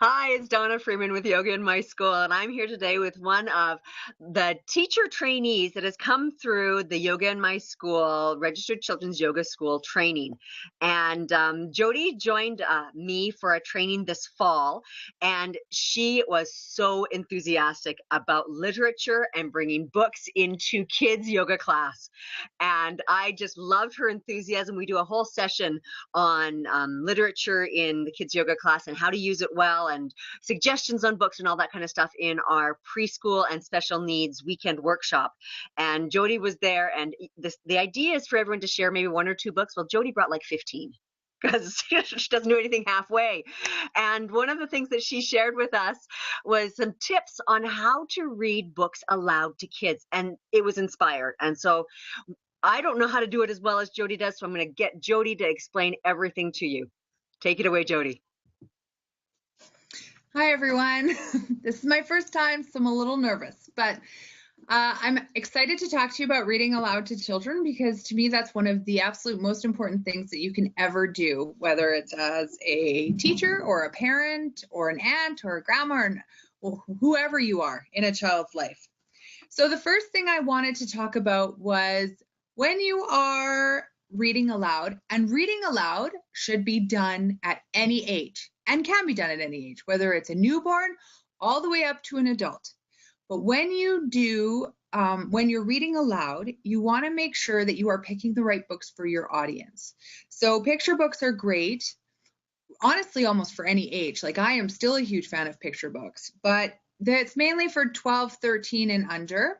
Hi, it's Donna Freeman with Yoga in My School, and I'm here today with one of the teacher trainees that has come through the Yoga in My School Registered Children's Yoga School training. And Jody joined me for a training this fall, and she was so enthusiastic about literature and bringing books into kids' yoga class. And I just loved her enthusiasm. We do a whole session on literature in the kids yoga class and how to use it well, and suggestions on books and all that kind of stuff in our preschool and special needs weekend workshop. And Jody was there, and the idea is for everyone to share maybe one or two books. Well, Jody brought like 15 because she doesn't do anything halfway. And one of the things that she shared with us was some tips on how to read books aloud to kids, and it was inspired. And so I don't know how to do it as well as Jody does, so I'm going to get Jody to explain everything to you. Take it away, Jody. Hi, everyone. This is my first time, so I'm a little nervous, but I'm excited to talk to you about reading aloud to children, because to me, that's one of the absolute most important things that you can ever do, whether it's as a teacher or a parent or an aunt or a grandma or whoever you are in a child's life. So the first thing I wanted to talk about was when you are reading aloud, and reading aloud should be done at any age and can be done at any age, whether it's a newborn all the way up to an adult. But when you do, when you're reading aloud, you want to make sure that you are picking the right books for your audience. So picture books are great, honestly, almost for any age. Like, I am still a huge fan of picture books, but that's mainly for 12, 13 and under.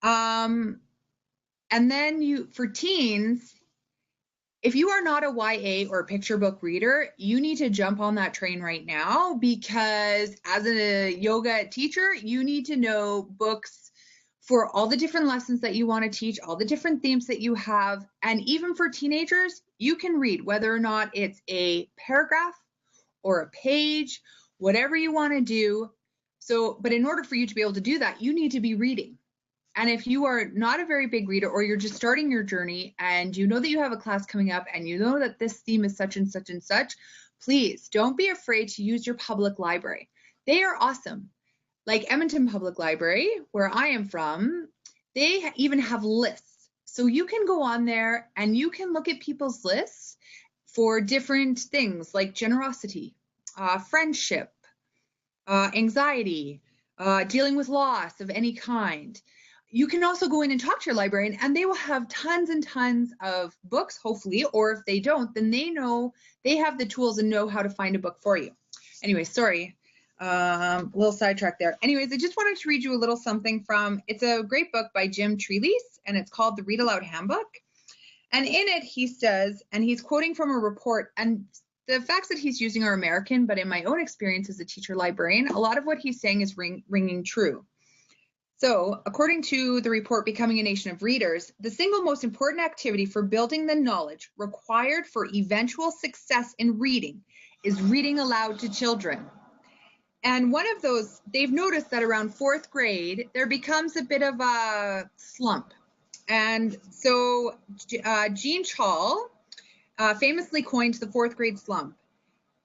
And then for teens, if you are not a YA or picture book reader, you need to jump on that train right now, because as a yoga teacher, you need to know books for all the different lessons that you want to teach, all the different themes that you have. And even for teenagers, you can read whether or not it's a paragraph or a page, whatever you want to do. But in order for you to be able to do that, you need to be reading. And if you are not a very big reader, or you're just starting your journey and you know that you have a class coming up and you know that this theme is such and such and such, please don't be afraid to use your public library. They are awesome. Like Edmonton Public Library, where I am from, they even have lists. So you can go on there and you can look at people's lists for different things like generosity, friendship, anxiety, dealing with loss of any kind. You can also go in and talk to your librarian, and they will have tons and tons of books, hopefully, or if they don't, then they know they have the tools and know how to find a book for you. Anyway, sorry, a little sidetrack there. Anyways, I just wanted to read you a little something it's a great book by Jim Trelease, and it's called The Read Aloud Handbook. And in it, he says, and he's quoting from a report, and the facts that he's using are American, but in my own experience as a teacher librarian, a lot of what he's saying is ringing true. So, according to the report, Becoming a Nation of Readers, the single most important activity for building the knowledge required for eventual success in reading is reading aloud to children. And one of those, they've noticed that around 4th grade, there becomes a bit of a slump. And so Jean Chall famously coined the 4th grade slump.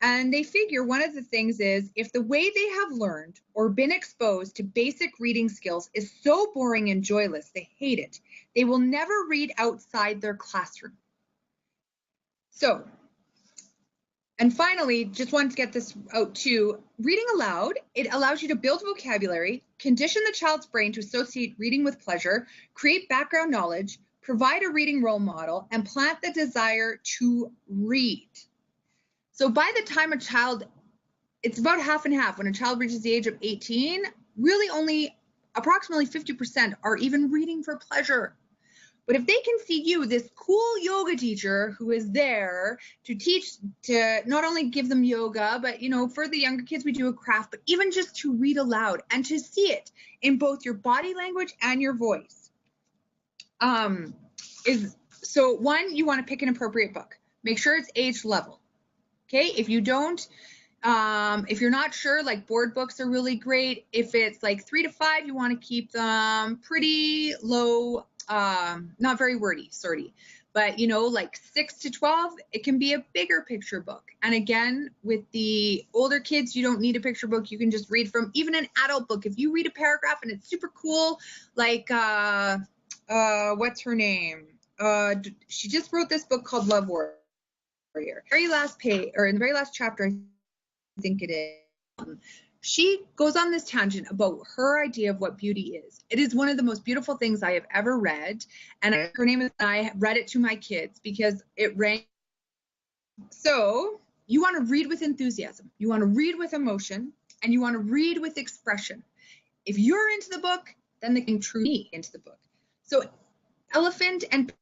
And they figure one of the things is, if the way they have learned or been exposed to basic reading skills is so boring and joyless, they hate it, they will never read outside their classroom. So, and finally, just wanted to get this out too, reading aloud, it allows you to build vocabulary, condition the child's brain to associate reading with pleasure, create background knowledge, provide a reading role model, and plant the desire to read. So by the time it's about half and half. When a child reaches the age of 18, really only approximately 50% are even reading for pleasure. But if they can see you, this cool yoga teacher who is there to teach, to not only give them yoga, but, for the younger kids, we do a craft, but even just to read aloud and to see it in both your body language and your voice. So one, you want to pick an appropriate book. Make sure it's age level. Okay, if you don't, if you're not sure, like board books are really great. If it's like 3 to 5, you want to keep them pretty low, not very wordy, sorry. But, you know, like 6 to 12, it can be a bigger picture book. And again, with the older kids, you don't need a picture book. You can just read from even an adult book. If you read a paragraph and it's super cool, like, what's her name? She just wrote this book called Love Warrior. Very last page, or in the very last chapter, I think it is. She goes on this tangent about her idea of what beauty is. It is one of the most beautiful things I have ever read. And her name is, I read it to my kids because it rang. So you want to read with enthusiasm. You want to read with emotion, and you want to read with expression. If you're into the book, then they can truly into the book. So Elephant and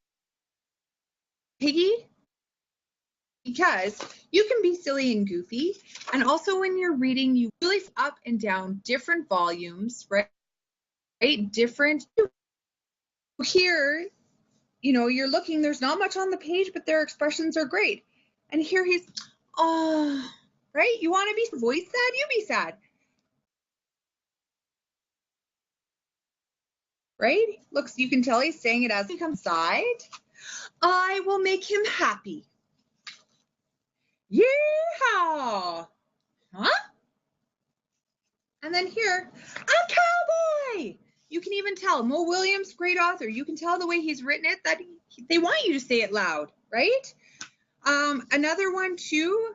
Piggy, because you can be silly and goofy. And also when you're reading, you really up and down different volumes, right? Different. Here, you know, you're looking, there's not much on the page, but their expressions are great. And here he's, oh, right? You want to be voice sad? You be sad. Right? Looks, you can tell he's saying it as he comes side. I will make him happy. Yeehaw! Huh? And then here, a cowboy! You can even tell, Mo Williams, great author. You can tell the way he's written it that they want you to say it loud, right? Another one too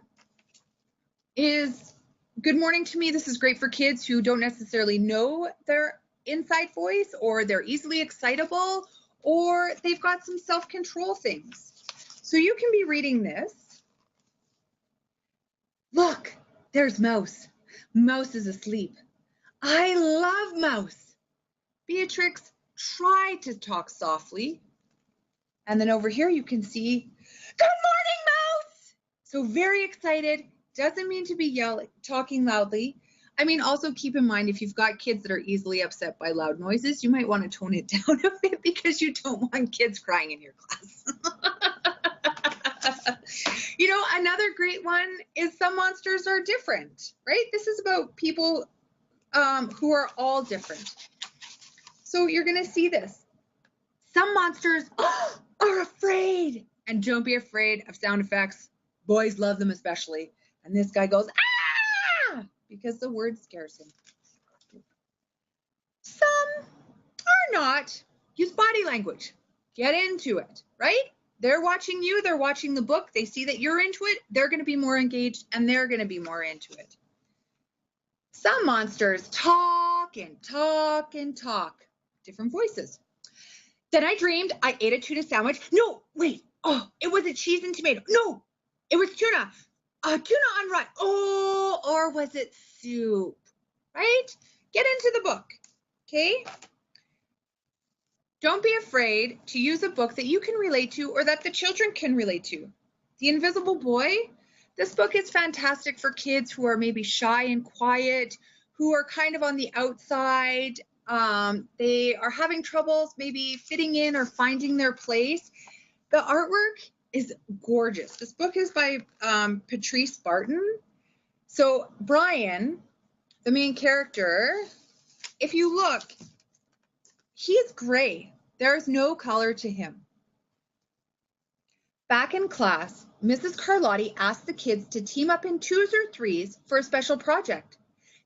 is Good Morning to Me. This is great for kids who don't necessarily know their inside voice, or they're easily excitable, or they've got some self-control things. So you can be reading this. Look, there's Mouse. Mouse is asleep. I love Mouse. Beatrix, try to talk softly. And then over here you can see, good morning, Mouse! So very excited. Doesn't mean to be yelling, talking loudly. I mean, also keep in mind, if you've got kids that are easily upset by loud noises, you might want to tone it down a bit because you don't want kids crying in your class. You know, another great one is Some Monsters Are Different, right? This is about people who are all different. So you're going to see this. Some monsters are afraid. And don't be afraid of sound effects. Boys love them especially. And this guy goes, ah, because the word scares him. Some are not. Use body language. Get into it, right? They're watching you. They're watching the book. They see that you're into it. They're going to be more engaged, and they're going to be more into it. Some monsters talk and talk and talk. Different voices. Then I dreamed I ate a tuna sandwich. No, wait. Oh, it was a cheese and tomato. No, it was tuna. Tuna on rye. Oh, or was it soup? Right? Get into the book. Okay? Don't be afraid to use a book that you can relate to or that the children can relate to. The Invisible Boy. This book is fantastic for kids who are maybe shy and quiet, who are kind of on the outside. They are having troubles maybe fitting in or finding their place. The artwork is gorgeous. This book is by Patrice Barton. So Brian, the main character, if you look, he is gray. There is no color to him. Back in class, Mrs. Carlotti asked the kids to team up in 2s or 3s for a special project.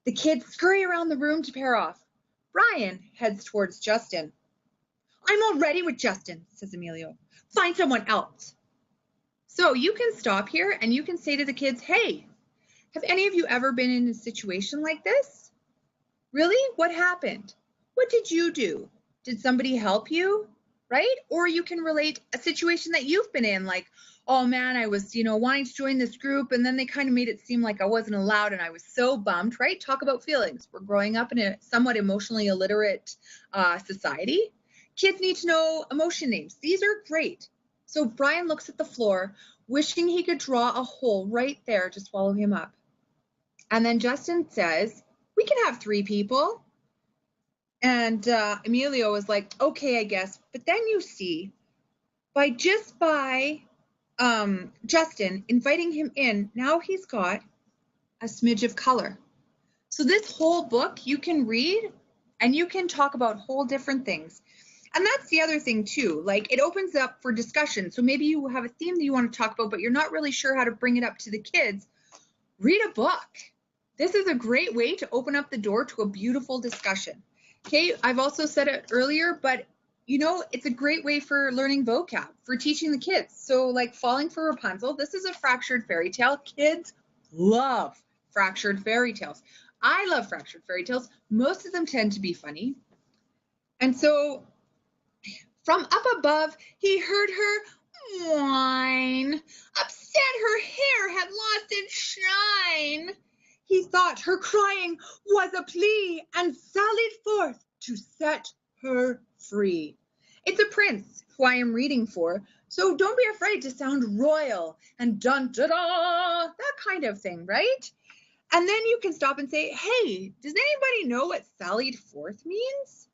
The kids scurry around the room to pair off. Brian heads towards Justin. I'm already with Justin, says Emilio. Find someone else. So you can stop here and you can say to the kids, hey, have any of you ever been in a situation like this? Really? What happened? What did you do? Did somebody help you? Right? Or you can relate a situation that you've been in, like, oh man, I was, wanting to join this group, and then they kind of made it seem like I wasn't allowed and I was so bummed, right? Talk about feelings. We're growing up in a somewhat emotionally illiterate society. Kids need to know emotion names. These are great. So Brian looks at the floor, wishing he could draw a hole right there to swallow him up. And then Justin says, we can have 3 people. And Emilio was like, okay, I guess. But then you see, by Justin inviting him in, now he's got a smidge of color. So this whole book you can read and you can talk about whole different things. And that's the other thing too, like it opens up for discussion. So maybe you have a theme that you want to talk about, but you're not really sure how to bring it up to the kids. Read a book. This is a great way to open up the door to a beautiful discussion. Okay, I've also said it earlier, but you know, it's a great way for learning vocab, for teaching the kids. So like Falling for Rapunzel, this is a fractured fairy tale. Kids love fractured fairy tales. I love fractured fairy tales. Most of them tend to be funny. And so from up above, he heard her whine. Upset, her hair had lost its shine. He thought her crying was a plea and sallied forth to set her free. It's a prince who I am reading for, so don't be afraid to sound royal and dun-da-da, that kind of thing, right? And then you can stop and say, hey, does anybody know what sallied forth means?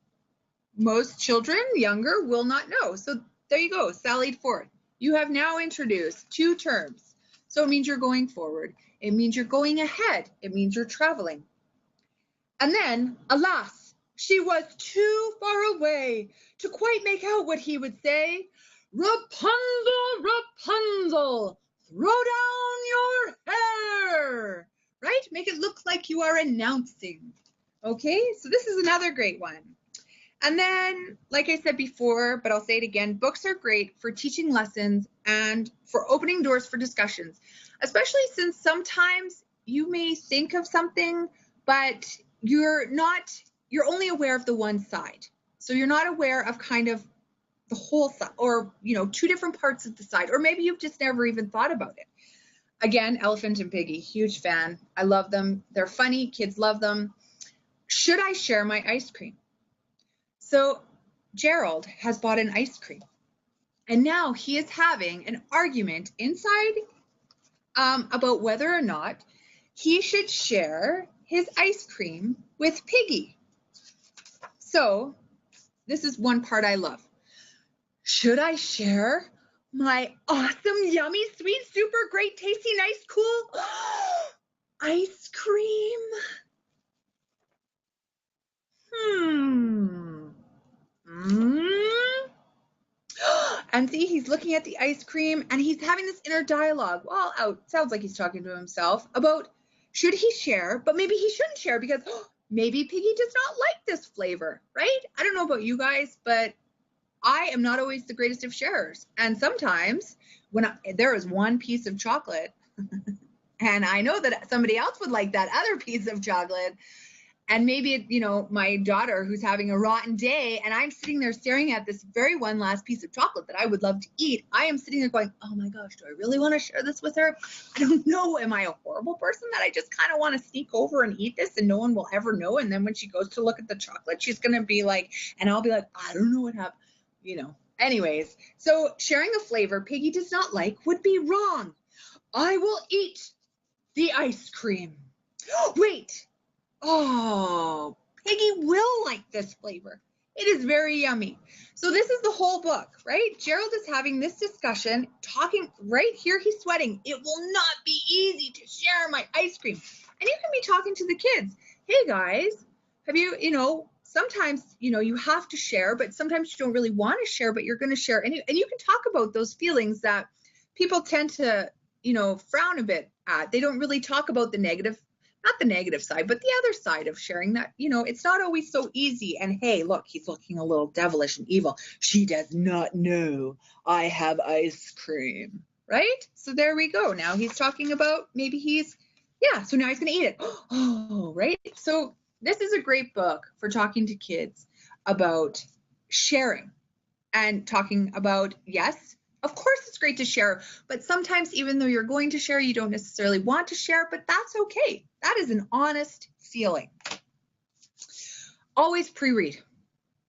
Most children, younger, will not know. So there you go, sallied forth. You have now introduced 2 terms. So it means you're going forward. It means you're going ahead. It means you're traveling. And then, alas, she was too far away to quite make out what he would say. Rapunzel, Rapunzel, throw down your hair. Right? Make it look like you are announcing. Okay, so this is another great one. And then, like I said before, but I'll say it again, books are great for teaching lessons and for opening doors for discussions, especially since sometimes you may think of something, but you're only aware of the one side. So you're not aware of kind of the whole side, or, you know, 2 different parts of the side, or maybe you've just never even thought about it. Again, Elephant and Piggy, huge fan. I love them. They're funny. Kids love them. Should I share my ice cream? So Gerald has bought an ice cream, and now he is having an argument inside about whether or not he should share his ice cream with Piggy. So this is one part I love. Should I share my awesome, yummy, sweet, super great, tasty, nice, cool ice cream? And see, he's looking at the ice cream and he's having this inner dialogue. Well, sounds like he's talking to himself about should he share, but maybe he shouldn't share because maybe Piggy does not like this flavor, right? I don't know about you guys, but I am not always the greatest of sharers. And sometimes when there is one piece of chocolate and I know that somebody else would like that other piece of chocolate, and maybe, you know, my daughter who's having a rotten day and I'm sitting there staring at this very one last piece of chocolate that I would love to eat. I am sitting there going, oh my gosh, do I really want to share this with her? I don't know. Am I a horrible person that I just kind of want to sneak over and eat this and no one will ever know? And then when she goes to look at the chocolate, she's going to be like, and I'll be like, I don't know what happened, you know. Anyways, so sharing a flavor Piggy does not like would be wrong. I will eat the ice cream. Wait. Oh, Piggy will like this flavor. It is very yummy. So this is the whole book, right? Gerald is having this discussion, talking right here. He's sweating. It will not be easy to share my ice cream. And you can be talking to the kids. Hey guys, have you, sometimes, you have to share, but sometimes you don't really want to share, but you're going to share. And you can talk about those feelings that people tend to, frown a bit at. They don't really talk about the negative, not the negative side, but the other side of sharing that, it's not always so easy. And hey, look, he's looking a little devilish and evil. She does not know I have ice cream, right? So there we go. Now he's talking about so now he's going to eat it. Oh, right. So this is a great book for talking to kids about sharing and talking about, yes, of course it's great to share, but sometimes even though you're going to share, you don't necessarily want to share, but that's okay. That is an honest feeling. Always pre-read.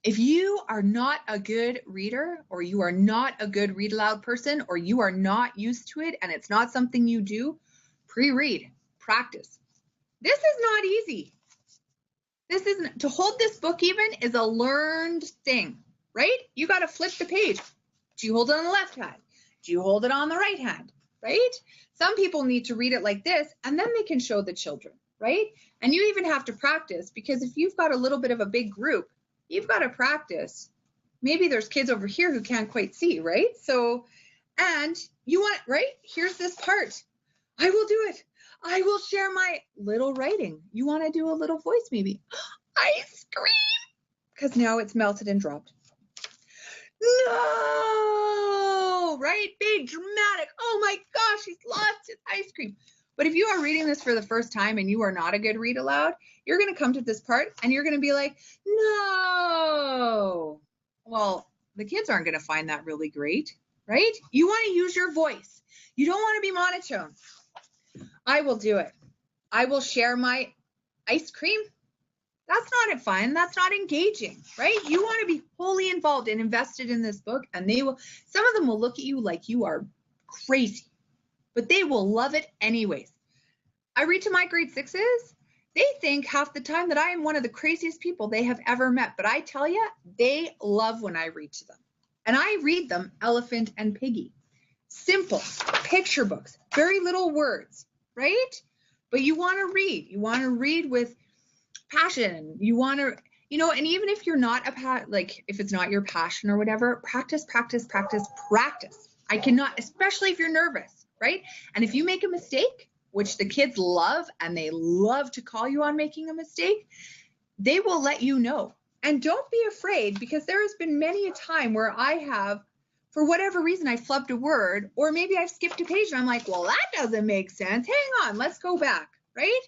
If you are not a good reader, or you are not a good read aloud person, or you are not used to it and it's not something you do, pre-read, practice. This is not easy. To hold this book even is a learned thing, right? You got to flip the page. Do you hold it on the left hand? Do you hold it on the right hand, right? Some people need to read it like this, and then they can show the children, right? And you even have to practice, because if you've got a little bit of a big group, you've got to practice maybe there's kids over here who can't quite see, right? So, and you want, right? Here's this part. I will do it. I will share my little writing. You want to do a little voice maybe? I scream because now it's melted and dropped. No, right? Big, dramatic. Oh my gosh, he's lost his ice cream. But if you are reading this for the first time and you are not a good read aloud, you're going to come to this part and you're going to be like, no. Well, the kids aren't going to find that really great, right? You want to use your voice. You don't want to be monotone. I will do it. I will share my ice cream. That's not fun. That's not engaging, right? You want to be wholly involved and invested in this book, and some of them will look at you like you are crazy, but they will love it anyways. I read to my grade 6s. They think half the time that I am one of the craziest people they have ever met, but I tell you, they love when I read to them. And I read them Elephant and Piggy. Simple picture books, very little words, right? But you want to read. You want to read with passion. You want to, and even if you're not if it's not your passion or whatever, practice. I cannot, especially if you're nervous, right? And if you make a mistake, which the kids love, and they love to call you on making a mistake, they will let you know. And don't be afraid, because there has been many a time where I have, for whatever reason, I flubbed a word, or maybe I've skipped a page and I'm like, well, that doesn't make sense. Hang on, let's go back, right?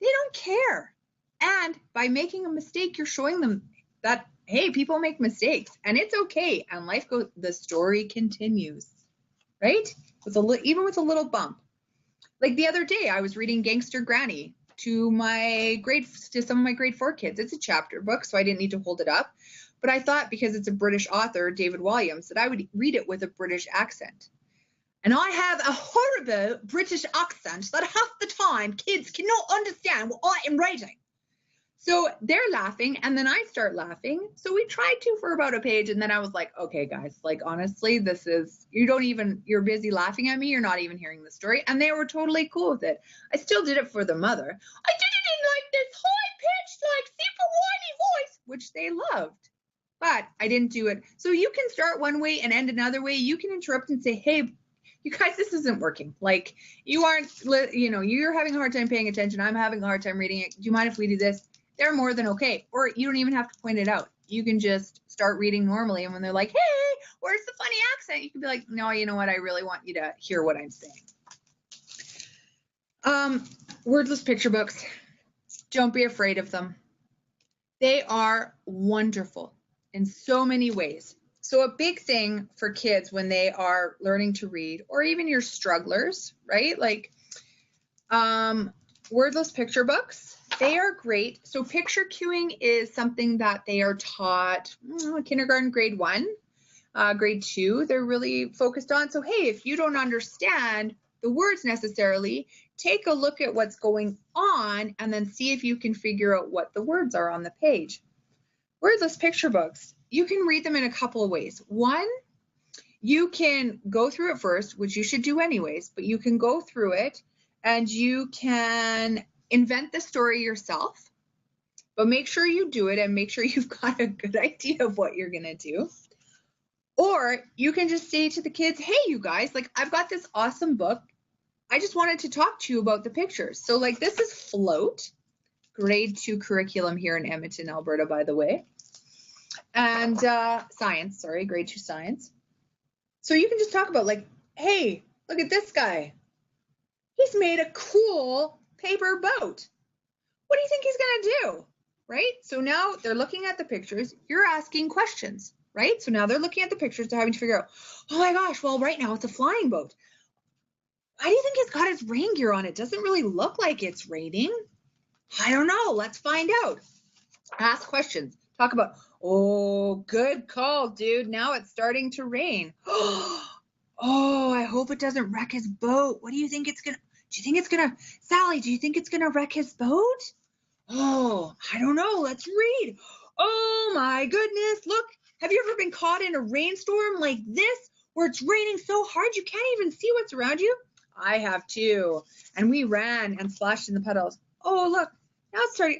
They don't care. And by making a mistake, you're showing them that, hey, people make mistakes and it's okay. And life goes, the story continues, right? Even with a little bump. Like the other day, I was reading Gangster Granny to some of my grade 4 kids. It's a chapter book, so I didn't need to hold it up. But I thought, because it's a British author, David Walliams, that I would read it with a British accent. And I have a horrible British accent that half the time kids cannot understand what I am writing. So they're laughing, and then I start laughing. So we tried to for about a page, and then I was like, okay, guys, like, honestly, you're busy laughing at me. You're not even hearing the story. And they were totally cool with it. I still did it for the mother. I did it in like this high-pitched, like super whiny voice, which they loved. But I didn't do it. So you can start one way and end another way. You can interrupt and say, hey, you guys, this isn't working. Like, you're having a hard time paying attention. I'm having a hard time reading it. Do you mind if we do this? They're more than okay. Or you don't even have to point it out. You can just start reading normally. And when they're like, hey, where's the funny accent? You can be like, no, you know what? I really want you to hear what I'm saying. Wordless picture books. Don't be afraid of them. They are wonderful in so many ways. So a big thing for kids when they are learning to read, or even your strugglers, right? Like wordless picture books, they are great. So picture cueing is something that they are taught kindergarten, grade 1, grade 2, they're really focused on. So, hey, if you don't understand the words necessarily, take a look at what's going on and then see if you can figure out what the words are on the page. Wordless picture books, you can read them in a couple of ways. One, you can go through it first, which you should do anyways, but you can go through it and you can invent the story yourself, but make sure you do it and make sure you've got a good idea of what you're going to do. Or you can just say to the kids, hey, you guys, like, I've got this awesome book. I just wanted to talk to you about the pictures. So, like, this is Float, grade 2 curriculum here in Edmonton, Alberta, by the way. And grade 2 science. So you can just talk about, like, hey, look at this guy. He's made a cool paper boat. What do you think he's going to do? Right? So now they're looking at the pictures. You're asking questions, right? So now they're looking at the pictures. They're having to figure out, oh my gosh, well, right now it's a flying boat. Why do you think he's got his rain gear on? It doesn't really look like it's raining. I don't know. Let's find out. Ask questions. Talk about, oh, good call, dude. Now it's starting to rain. Oh, I hope it doesn't wreck his boat. What do you think it's going to, Sally, do you think it's going to wreck his boat? Oh, I don't know. Let's read. Oh my goodness. Look, have you ever been caught in a rainstorm like this where it's raining so hard you can't even see what's around you? I have too. And we ran and splashed in the puddles. Oh, look, Now it's starting.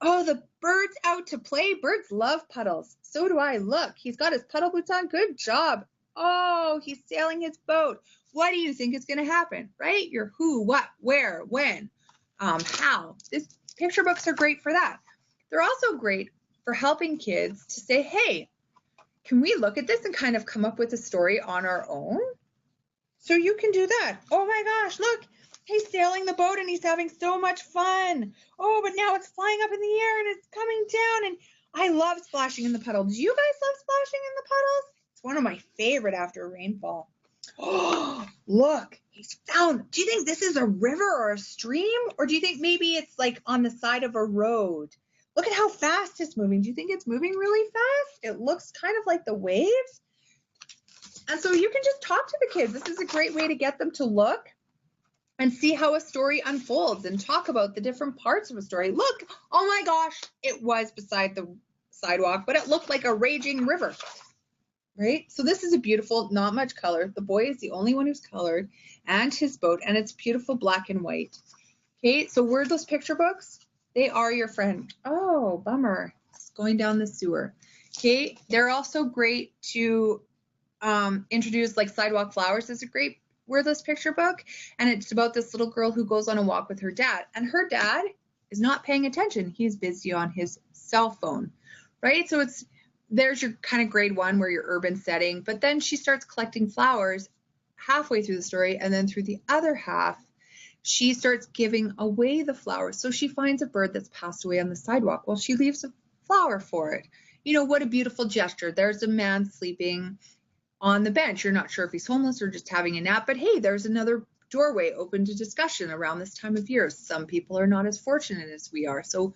Oh, the bird's out to play. Birds love puddles. So do I. Look, he's got his puddle boots on. Good job. Oh, he's sailing his boat. What do you think is going to happen, right? Your who, what, where, when, how. This picture books are great for that. They're also great for helping kids to say, hey, can we look at this and kind of come up with a story on our own? So you can do that. Oh my gosh, look, he's sailing the boat and he's having so much fun. Oh, but now it's flying up in the air and it's coming down, and I love splashing in the puddle. Do you guys love splashing in the puddles? It's one of my favorite after rainfall. Oh, look, he's found. Do you think this is a river or a stream? Or do you think maybe it's like on the side of a road? Look at how fast it's moving. Do you think it's moving really fast? It looks kind of like the waves. And so you can just talk to the kids. This is a great way to get them to look and see how a story unfolds and talk about the different parts of a story. Look, oh my gosh, it was beside the sidewalk, but it looked like a raging river. Right? So this is a beautiful, not much color. The boy is the only one who's colored, and his boat, and it's beautiful black and white. Okay, so wordless picture books, they are your friend. Oh, bummer. It's going down the sewer. Okay, they're also great to introduce, like Sidewalk Flowers is a great wordless picture book, and it's about this little girl who goes on a walk with her dad, and her dad is not paying attention. He's busy on his cell phone, right? So there's your kind of grade 1 where your urban setting, but then she starts collecting flowers halfway through the story, and then through the other half, she starts giving away the flowers. So she finds a bird that's passed away on the sidewalk. Well, she leaves a flower for it. You know, what a beautiful gesture. There's a man sleeping on the bench. You're not sure if he's homeless or just having a nap, but hey, there's another doorway open to discussion around this time of year. Some people are not as fortunate as we are. So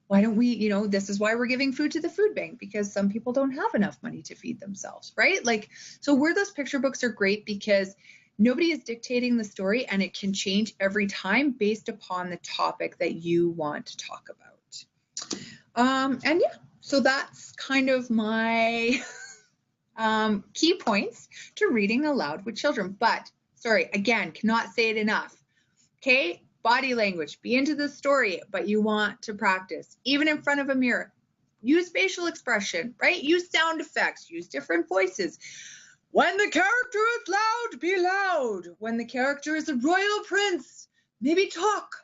why don't we, you know, this is why we're giving food to the food bank, because some people don't have enough money to feed themselves, right? Like, so wordless picture books are great because nobody is dictating the story, and it can change every time based upon the topic that you want to talk about. And yeah, so that's kind of my key points to reading aloud with children. But sorry, again, cannot say it enough. Okay, body language, be into the story, but you want to practice, even in front of a mirror. Use facial expression, right? Use sound effects, use different voices. When the character is loud, be loud. When the character is a royal prince, maybe talk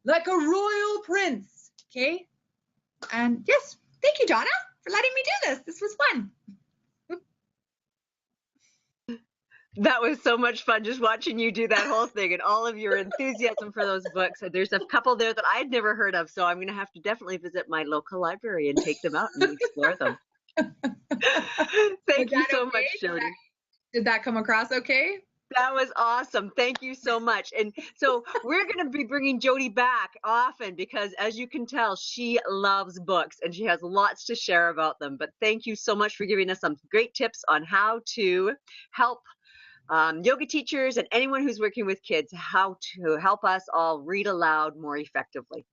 like a royal prince, okay? And yes, thank you, Donna, for letting me do this. This was fun. That was so much fun just watching you do that whole thing and all of your enthusiasm for those books. And there's a couple there that I'd never heard of, so I'm going to have to definitely visit my local library and take them out and explore them. Thank you so much, Jody. Did that come across okay? That was awesome. Thank you so much. And so we're going to be bringing Jody back often because, as you can tell, she loves books and she has lots to share about them. But thank you so much for giving us some great tips on how to help yoga teachers and anyone who's working with kids, how to help us all read aloud more effectively.